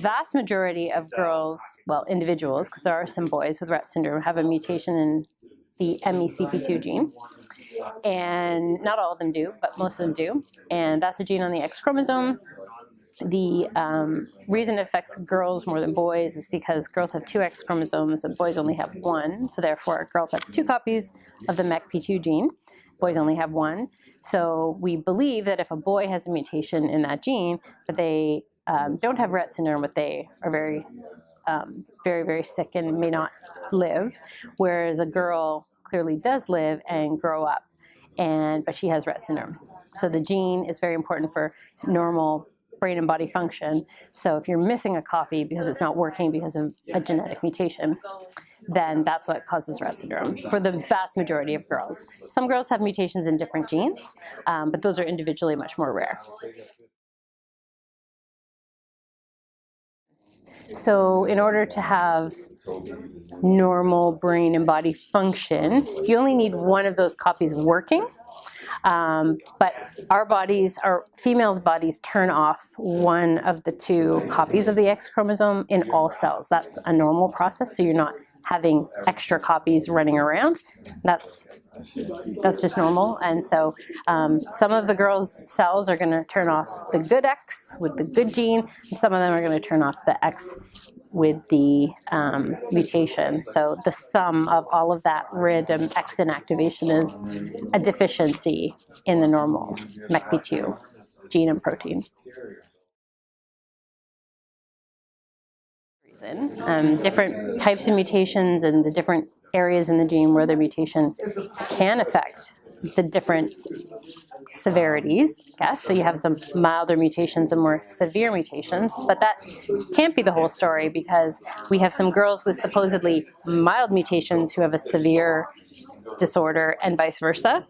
Vast majority of girls, well, individuals, because there are some boys with Rett syndrome, have a mutation in the MECP2 gene. And not all of them do, but most of them do. And that's a gene on the X chromosome. The reason it affects girls more than boys is because girls have two X chromosomes and boys only have one. So therefore, girls have two copies of the MECP2 gene. Boys only have one. So we believe that if a boy has a mutation in that gene, that they don't have Rett syndrome, but they are very, very sick and may not live, whereas a girl clearly does live and grow up, but she has Rett syndrome. So the gene is very important for normal brain and body function. So if you're missing a copy because it's not working because of a genetic mutation, then that's what causes Rett syndrome for the vast majority of girls. Some girls have mutations in different genes, but those are individually much more rare. So in order to have normal brain and body function, you only need one of those copies working. But our females' bodies turn off one of the two copies of the X chromosome in all cells. That's a normal process, so you're not having extra copies running around. That's just normal. And so some of the girls' cells are going to turn off the good X with the good gene, and some of them are going to turn off the X with the mutation. So the sum of all of that random X inactivation is a deficiency in the normal MECP2 gene and protein. Different types of mutations and the different areas in the gene where the mutation can affect the different severities, I guess. So you have some milder mutations and more severe mutations, but that can't be the whole story because we have some girls with supposedly mild mutations who have a severe disorder and vice versa.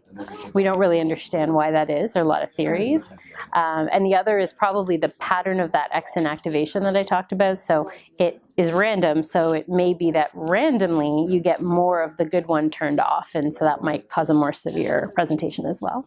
We don't really understand why that is. There are a lot of theories. And the other is probably the pattern of that X inactivation that I talked about. So it is random. So it may be that randomly you get more of the good one turned off. And so that might cause a more severe presentation as well.